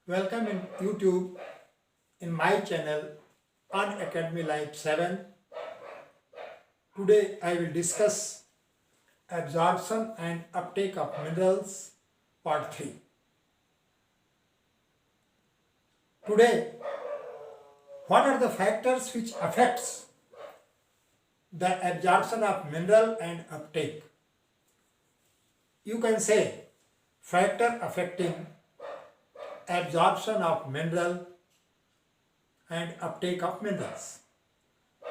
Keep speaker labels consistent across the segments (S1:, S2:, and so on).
S1: Welcome in YouTube in my channel on Academy Life 7. Today I will discuss absorption and uptake of minerals part 3. Today, what are the factors which affects the absorption of mineral and uptake? You can say factor affecting absorption of mineral and uptake of minerals.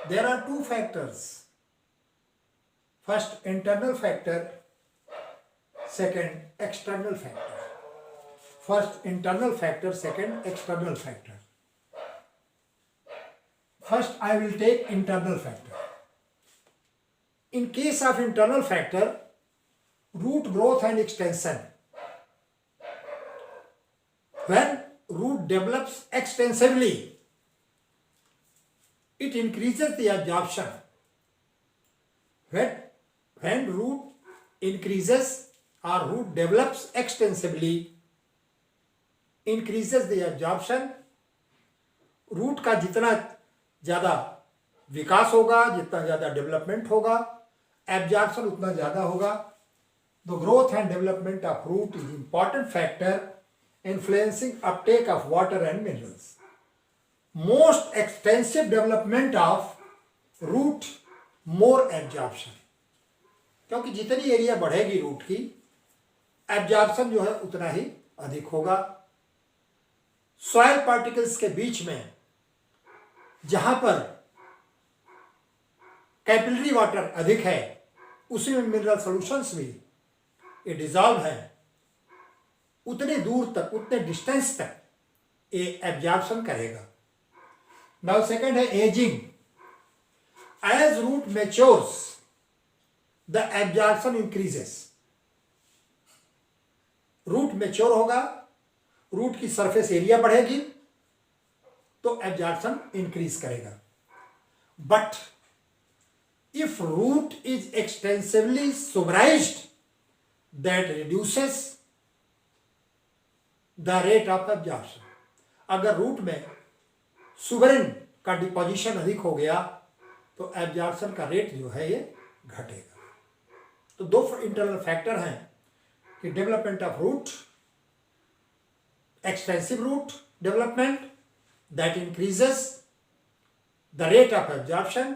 S1: There are two factors. First, internal factor. Second, external factor. First, internal factor. Second, external factor. First, I will take internal factor. In case of internal factor, root growth and extension. When root develops extensively, it increases the absorption. When root increases or root develops extensively, increases the absorption. Root का जितना ज़्यादा विकास होगा, जितना ज़्यादा development होगा, absorption उतना ज़्यादा होगा. The growth and development of root is important factor influencing uptake of water and minerals. Most extensive development of root, more absorption. क्योंकि जितनी एरिया बढ़ेगी रूट की, एब्जॉर्प्शन जो है उतना ही अधिक होगा. सॉइल पार्टिकल्स के बीच में जहां पर कैपिलरी वाटर अधिक है, उसी में मिनरल सॉल्यूशंस भी ये डिजॉल्व है, उतने दूर तक, उतने डिस्टेंस तक ये एब्जॉर्प्शन करेगा. नाउ सेकंड है ageing. As root matures the absorption increases. Root mature होगा, रूट की सरफेस एरिया बढ़ेगी तो एब्जॉर्प्शन इंक्रीज करेगा. But if root is extensively suberized, that reduces the rate of absorption. अगर रूट में सुबरिन का डिपोजिशन अधिक हो गया तो एब्जॉर्प्शन का रेट जो है ये घटेगा. तो दो इंटरनल फैक्टर हैं कि development of root, extensive root development that increases the rate of absorption,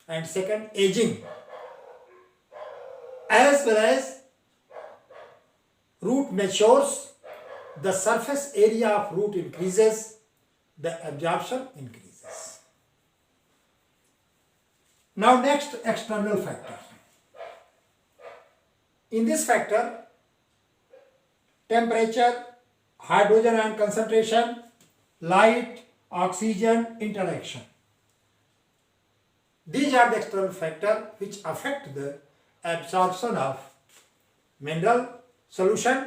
S1: and second ageing. As well as root matures, the surface area of root increases, the absorption increases. Now next, external factor. In this factor, temperature, hydrogen ion concentration, light, oxygen interaction. These are the external factors which affect the absorption of mineral solution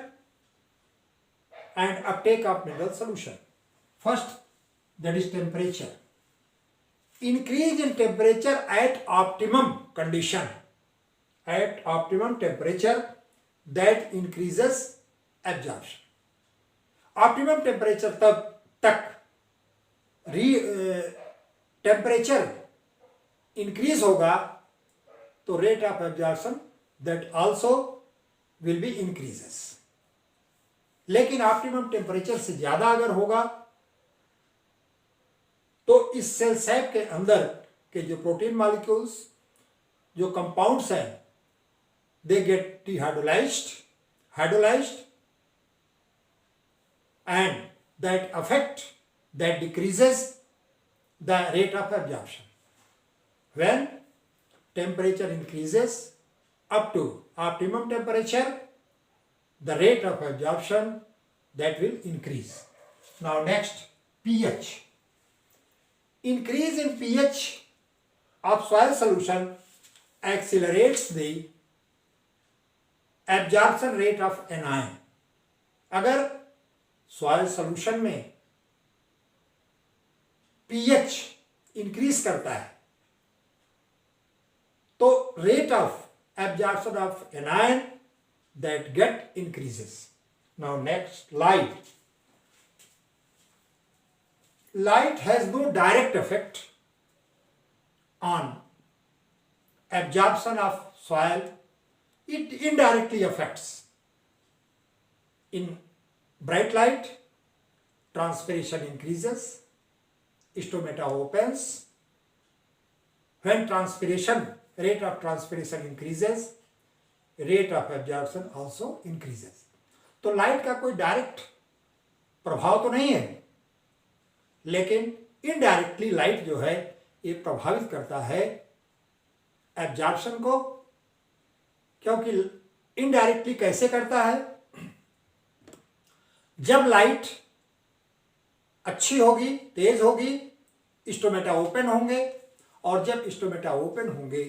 S1: and uptake of mineral solution. First, that is temperature. Increase in temperature at optimum condition, at optimum temperature, that increases absorption. Optimum temperature तक temperature increase होगा तो rate of absorption that also will be increases. लेकिन optimum temperature से ज़्यादा अगर होगा तो इस सेल सैक के अंदर के जो प्रोटीन मॉलिक्यूल्स, जो कंपाउंड्स हैं, they get hydrolysed and that affect, that decreases the rate of absorption. When temperature increases up to optimum temperature, the rate of absorption that will increase. Now next, pH. Increase in pH of soil solution accelerates the absorption rate of anion. अगर soil solution में pH increase करता है तो rate of absorption of anion that get increases. Now next, light. light has no direct effect on absorption of soil. It indirectly affects. In bright light, transpiration increases, stomata opens. When rate of transpiration increases, rate of absorption also increases. तो light का कोई direct प्रभाव तो नहीं है, लेकिन indirectly light जो है ये प्रभावित करता है एब्जॉर्प्शन को। क्योंकि इनडायरेक्टली कैसे करता है? जब लाइट अच्छी होगी, तेज होगी, स्टोमेटा ओपन होंगे, और जब स्टोमेटा ओपन होंगे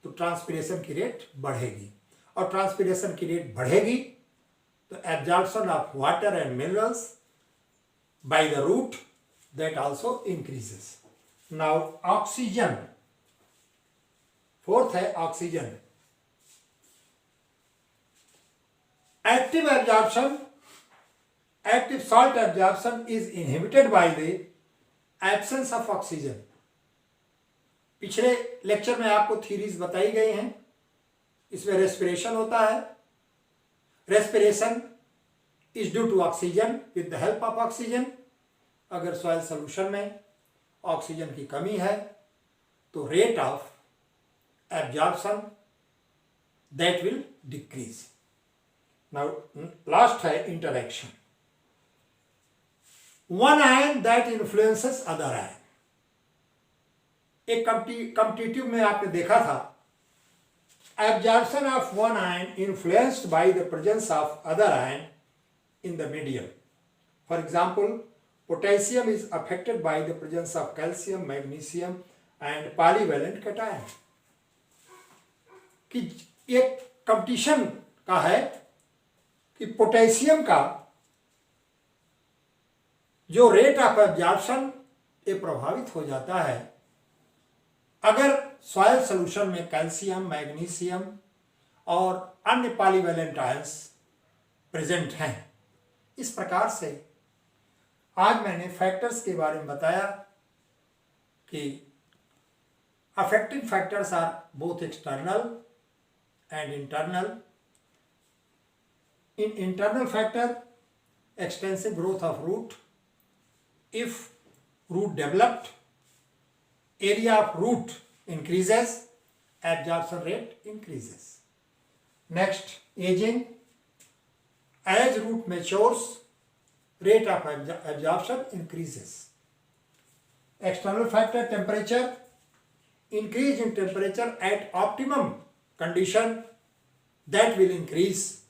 S1: तो ट्रांसपिरेशन की रेट बढ़ेगी, और ट्रांसपिरेशन की रेट बढ़ेगी तो absorption of water and minerals by the root that also increases. Now oxygen, fourth है oxygen. Active salt absorption is inhibited by the absence of oxygen. पिछले लेक्चर में आपको थ्योरीज बताई गई हैं, इसमें रेस्पिरेशन होता है। Respiration is due to oxygen with the help of oxygen. अगर सॉइल सोल्यूशन में ऑक्सीजन की कमी है तो rate of absorption that will decrease. Now last है interaction. One ion that influences other ion. एक कॉम्पिटिटिव में आपने देखा था, absorption of one ion influenced by the presence of other ion in the medium. For example, potassium is affected by the presence of calcium, magnesium and polyvalent cation. कि एक competition का है कि पोटेशियम का जो रेट ऑफ एब्जॉर्प्शन ये प्रभावित हो जाता है अगर सॉइल सॉल्यूशन में कैल्शियम, मैग्नीशियम और अन्य पॉलीवैलेंट आयंस प्रेजेंट हैं। इस प्रकार से आज मैंने फैक्टर्स के बारे में बताया कि affecting factors are both external and internal. In internal factor, extensive growth of root, if root developed, area of root increases, absorption rate increases. Next, aging. As root matures, rate of absorption increases. External factor, temperature. Increase in temperature at optimum condition, that will increase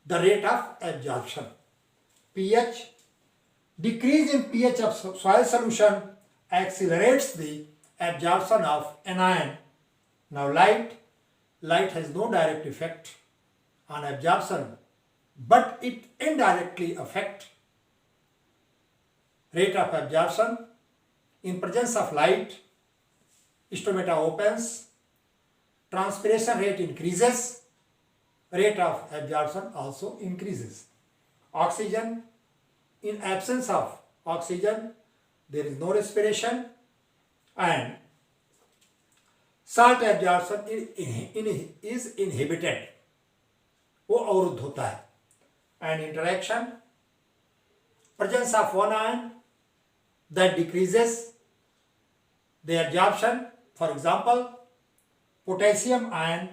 S1: the rate of absorption. pH. Decrease in pH of soil solution accelerates the absorption of anion. Now light has no direct effect on absorption, but it indirectly affects rate of absorption. In presence of light, stomata opens, transpiration rate increases, rate of absorption also increases. Oxygen, in absence of oxygen, there is no respiration and salt absorption is inhibited, वो अवरुद्ध होता है। And interaction, presence of one ion that decreases the absorption. For example, potassium ion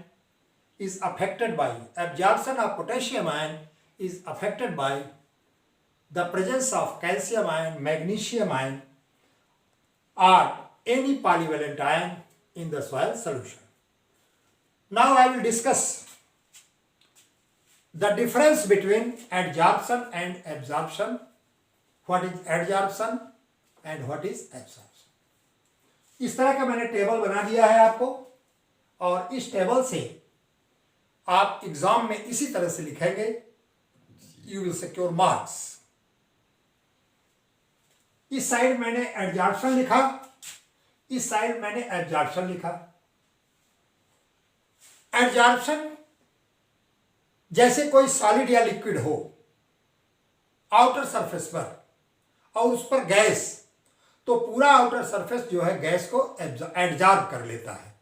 S1: is affected by absorption of potassium ion is affected by the presence of calcium ion, magnesium ion or any polyvalent ion in the soil solution. Now I will discuss the difference between adsorption and absorption. What is adsorption and what is absorption? इस तरह का मैंने table बना दिया है आपको, और इस टेबल से आप एग्जाम में इसी तरह से लिखेंगे, यू विल सिक्योर मार्क्स। इस साइड मैंने एडजॉर्प्शन लिखा, इस साइड मैंने एब्जॉर्प्शन लिखा। एडजॉर्प्शन जैसे कोई सॉलिड या लिक्विड हो, आउटर सरफेस पर और उस पर गैस, तो पूरा आउटर सरफेस जो है गैस को एब्जॉर्ब कर लेता है,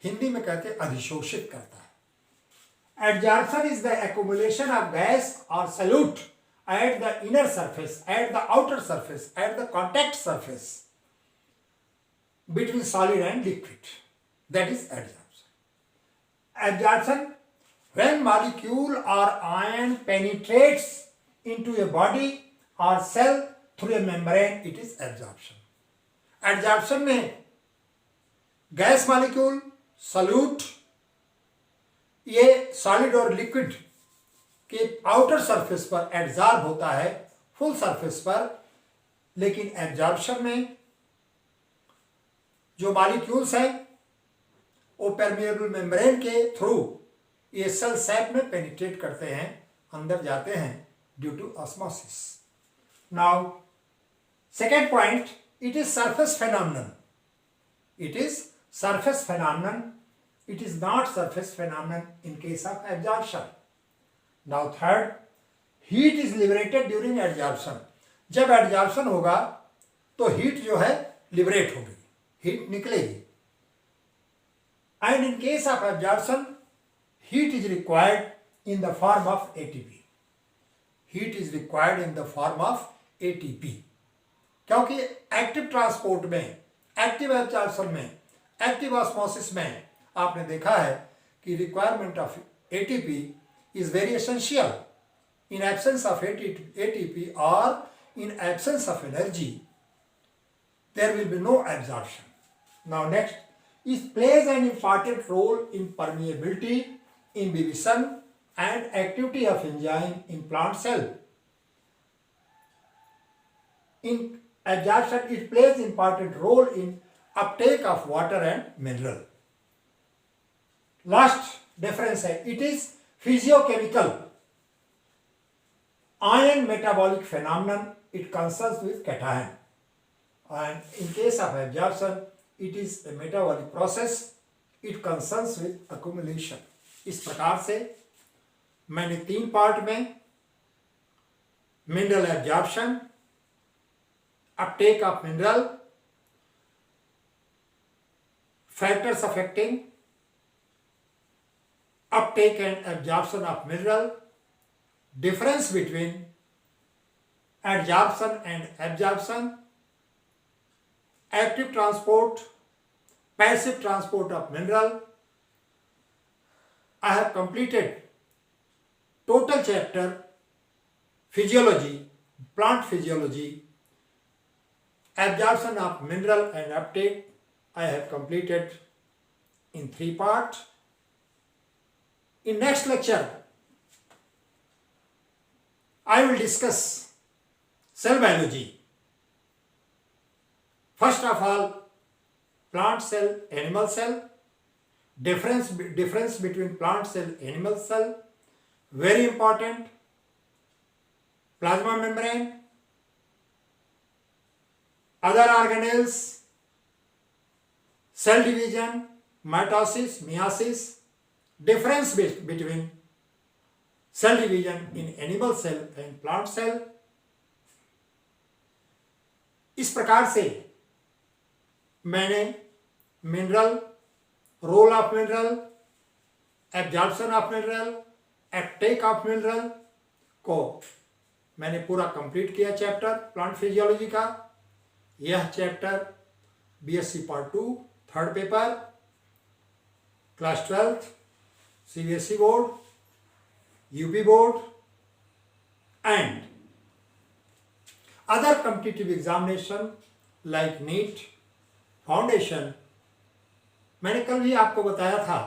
S1: हिंदी में कहते हैं अधिशोषित करता है। Absorption is the accumulation of gas और solute at the inner surface, at the outer surface, at the contact surface between solid and liquid. That is adsorption. Adsorption, when molecule or ion penetrates into a body or cell through a membrane, it is adsorption. Adsorption में gas molecule, solute, ये solid और liquid कि outer surface पर absorb होता है full surface पर, लेकिन absorption में जो मॉलिक्यूल्स हैं वो परमिएबल मेम्ब्रेन के थ्रू ये सेल सैप में पेनिट्रेट करते हैं, अंदर जाते हैं due to osmosis. Now second point, it is surface phenomenon. It is surface phenomenon, it is not surface phenomenon in case of absorption. Now third, heat is liberated during adsorption. जब absorption होगा तो heat जो है liberate होगी, heat निकलेगी। And in case of absorption heat is required in the form of ATP. Heat is required in the form of ATP, क्योंकि active transport में, active absorption में, एक्टिव ऑस्मोसिस में आपने देखा है कि requirement of ATP is very essential. In absence of ATP or in absence of energy, there will be no absorption. Now next, it plays an important role in permeability, imbibition and activity of enzyme in plant cell. In absorption, it plays important role in uptake of water and mineral. Last difference है, it is physiochemical ion metabolic phenomenon. It concerns with cation, and in case of absorption it is a metabolic process. It concerns with accumulation. इस प्रकार से मैंने 3 part में mineral absorption, Uptake of mineral, factors affecting uptake and absorption of mineral, difference between adsorption and absorption, active transport, passive transport of mineral. I have completed total chapter physiology, plant physiology, absorption of mineral and uptake. I have completed in 3 parts. In next lecture, I will discuss cell biology. First of all, plant cell, animal cell, difference between plant cell, animal cell, very important, plasma membrane, other organelles, cell division, mitosis, meiosis, difference between cell division in animal cell and plant cell. इस प्रकार से मैंने mineral, role of mineral, absorption of mineral, uptake of mineral को मैंने पूरा complete किया chapter plant physiology का। यह chapter BSc part 2 third paper, class 12th, CBSE board, UP board and other competitive examination like NEET, foundation. मैंने कल भी आपको बताया था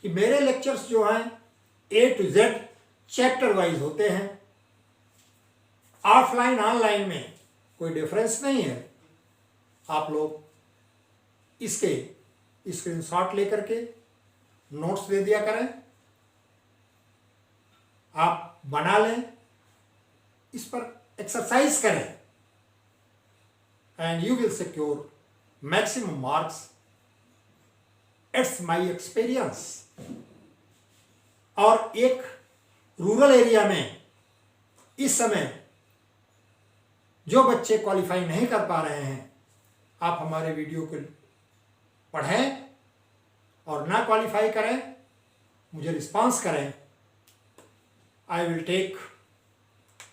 S1: कि मेरे लेक्चर्स जो हैं A to Z chapter wise होते हैं। ऑफलाइन ऑनलाइन में कोई डिफरेंस नहीं है। आप लोग इसके स्क्रीनशॉट लेकर के नोट्स दे दिया करें, आप बना लें, इस पर एक्सरसाइज करें and you will secure maximum marks. It's my experience. और एक रूरल एरिया में इस समय जो बच्चे क्वालिफाई नहीं कर पा रहे हैं, आप हमारे वीडियो को पढ़ें और ना क्वालिफाई करें, मुझे रिस्पॉन्स करें। I will take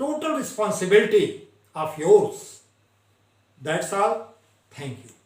S1: total responsibility of yours. That's all. Thank you.